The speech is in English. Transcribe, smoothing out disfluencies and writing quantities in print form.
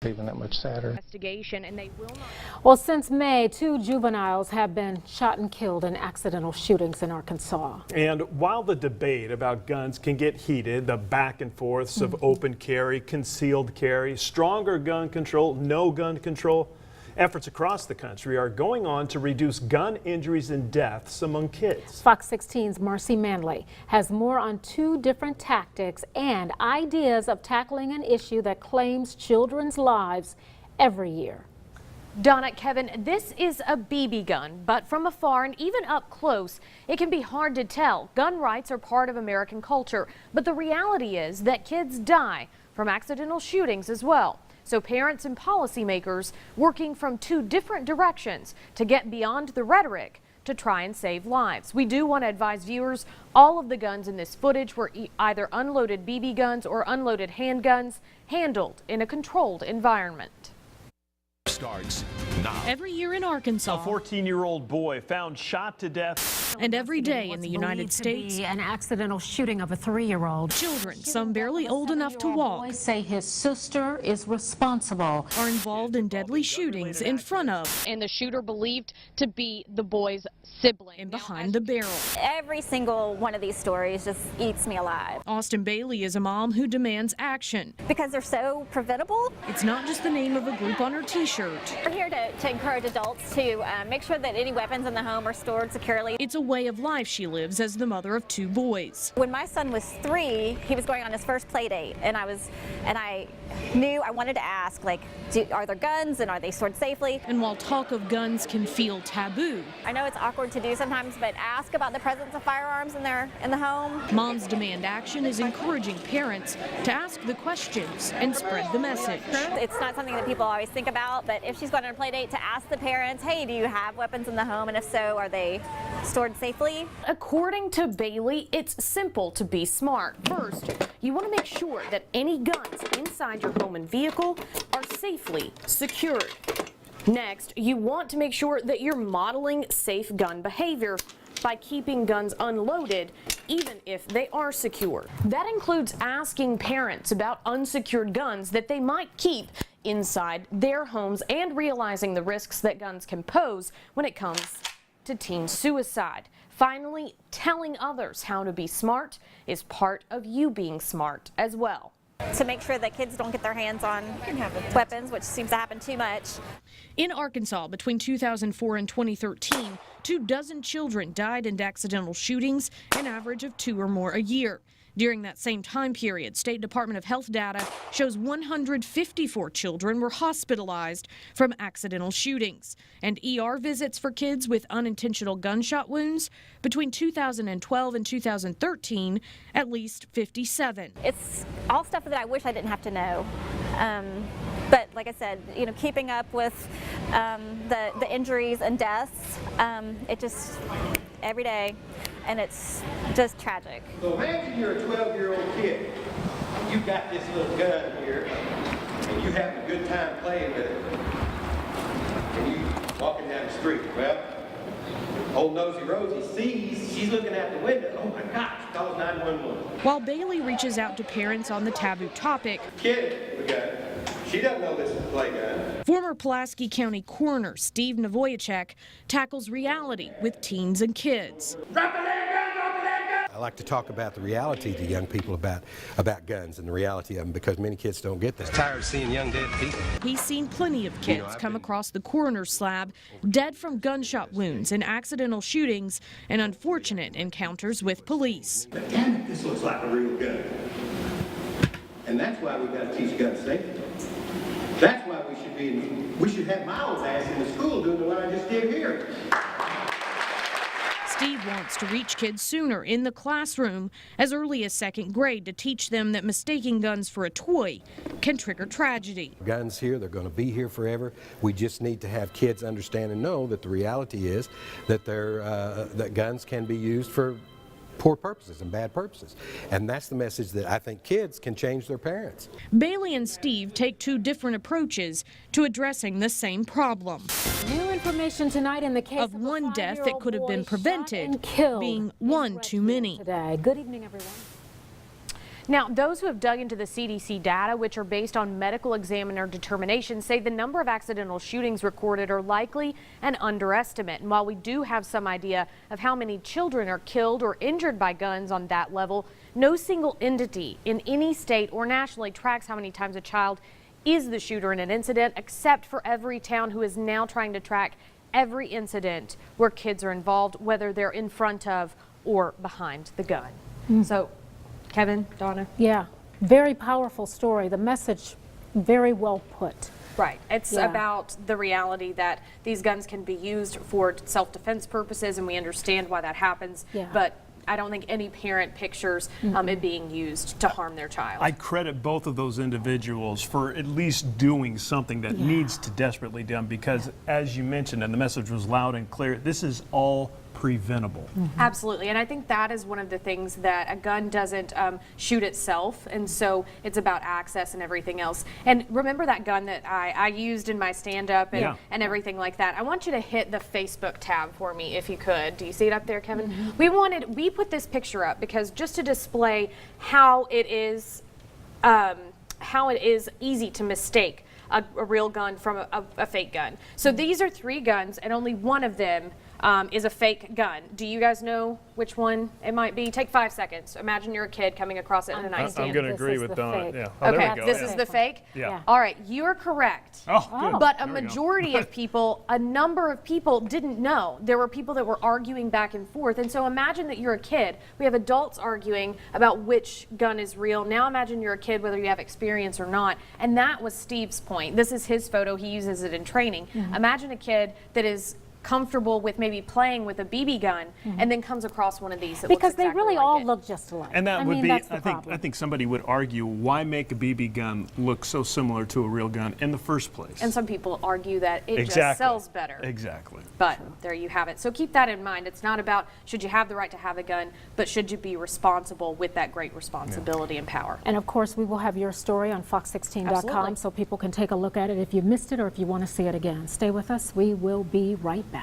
even that much sadder. Investigation, and they will not. Well, since May, 2 juveniles have been shot and killed in accidental shootings in Arkansas. And while the debate about guns can get heated, the back and forths of open carry, concealed carry, stronger gun control, no gun control, efforts across the country are going on to reduce gun injuries and deaths among kids. Fox 16's Marcy Manley has more on 2 different tactics and ideas of tackling an issue that claims children's lives every year. Donna, Kevin, this is a BB gun, but from afar and even up close, it can be hard to tell. Gun rights are part of American culture, but the reality is that kids die from accidental shootings as well. So parents and policymakers working from 2 different directions to get beyond the rhetoric to try and save lives. We do want to advise viewers all of the guns in this footage were either unloaded BB guns or unloaded handguns handled in a controlled environment. Starts now. Every year in Arkansas, A 14-year-old boy found shot to death. and every day in the United States, An accidental shooting of a 3-year-old. children, some barely old enough to walk, Boys say his sister is responsible. are involved in deadly shootings in front of And the shooter believed to be the boy's sibling. and behind the barrel. Every single one of these stories just eats me alive Austin Bailey is a mom who demands action. because they're so preventable. It's not just the name of a group on her t-shirt. We're here to encourage adults to make sure that any weapons in the home are stored securely. It's a way of life she lives as the mother of 2 boys. When my son was 3, he was going on his first play date, and I knew I wanted to ask, like, are there guns and are they stored safely? And while talk of guns can feel taboo, I know it's awkward to do sometimes, but ask about the presence of firearms in the home. Moms Demand Action is encouraging parents to ask the questions and spread the message. It's not something that people always think about, but if she's going on a play date, to ask the parents, hey, do you have weapons in the home, and if so, are they stored safely? According to Bailey, it's simple to be smart. First, you want to make sure that any guns inside your home and vehicle are safely secured. Next, you want to make sure that you're modeling safe gun behavior by keeping guns unloaded, even if they are secure. That includes asking parents about unsecured guns that they might keep inside their homes and realizing the risks that guns can pose when it comes to teen suicide. Finally, telling others how to be smart is part of you being smart as well. To make sure that kids don't get their hands on weapons, which seems to happen too much. In Arkansas, between 2004 and 2013, 24 children died in accidental shootings, an average of 2 or more a year. During that same time period, State Department of Health data shows 154 children were hospitalized from accidental shootings, and ER visits for kids with unintentional gunshot wounds between 2012 and 2013, at least 57. It's all stuff that I wish I didn't have to know. But like I said, keeping up with the injuries and deaths, it just every day, and it's just tragic. So imagine you're a 12-year-old kid. You got this little gun here, and you having a good time playing with it. And you walking down the street. Well, old Nosy Rosie sees, she's looking out the window. Oh my gosh, calls 911. While Bailey reaches out to parents on the taboo topic, Kid, we got it. She doesn't know this is a play gun. former Pulaski County Coroner Steve Novoyachek tackles reality with teens and kids. Drop the leg gun, drop the leg gun! I like to talk about the reality to young people about guns and the reality of them, because many kids don't get that. Tired of seeing young dead people. He's seen plenty of kids come across the coroner's slab dead from gunshot wounds and accidental shootings and unfortunate encounters with police. But damn it, this looks like a real gun. And that's why we've got to teach gun safety. That's why we should have my old ass in the school doing what I just did here. Steve wants to reach kids sooner in the classroom, as early as 2nd grade, to teach them that mistaking guns for a toy can trigger tragedy. Guns here, they're going to be here forever. We just need to have kids understand and know that the reality is that that guns can be used for poor purposes and bad purposes. And that's the message that I think kids can change their parents. Bailey and Steve take 2 different approaches to addressing the same problem. New information tonight in the case of one death that could have been prevented and killed being one too many. Today. Good evening, everyone. Now, those who have dug into the CDC data, which are based on medical examiner determinations, say the number of accidental shootings recorded are likely an underestimate. And while we do have some idea of how many children are killed or injured by guns on that level, no single entity in any state or nationally tracks how many times a child is the shooter in an incident, except for Everytown, who is now trying to track every incident where kids are involved, whether they're in front of or behind the gun. So, Kevin, Donna? Yeah, very powerful story. The message, very well put. Right. It's Yeah. about the reality that these guns can be used for self-defense purposes, and we understand why that happens. Yeah. But I don't think any parent pictures it being used to harm their child. I credit both of those individuals for at least doing something that needs to desperately be done, because as you mentioned, and the message was loud and clear, this is all preventable. Absolutely, and I think that is one of the things that a gun doesn't shoot itself, and so it's about access and everything else. And remember that gun that I used in my stand-up and, Yeah. and everything like that. I want you to hit the Facebook tab for me if you could. Do you see it up there, Kevin? We put this picture up because just to display how it is easy to mistake a real gun from a fake gun. So these are 3 guns, and only one of them is a fake gun. Do you guys know which one it might be? Take 5 seconds. Imagine you're a kid coming across it in a nightstand. I'm going to This agree is with the Donna. fake. Yeah. Oh, there Okay, we go. this Yeah. is the fake? Yeah. All right, you're correct. Oh, good. But a There we go. majority of people, a number of people didn't know. There were people that were arguing back and forth. And so imagine that you're a kid. We have adults arguing about which gun is real. Now imagine you're a kid, whether you have experience or not. And that was Steve's point. This is his photo. He uses it in training. Imagine a kid that is comfortable with maybe playing with a BB gun and then comes across one of these that Because looks they exactly really like all it. look just alike. And that I would mean, be, that's the I problem. think somebody would argue, why make a BB gun look so similar to a real gun in the first place? And some people argue that it just Exactly. sells better. Exactly. But there you have it. So keep that in mind. It's not about should you have the right to have a gun, but should you be responsible with that great responsibility and power. And of course, we will have your story on fox16.com Absolutely. so people can take a look at it if you missed it or if you want to see it again. Stay with us. We will be right back.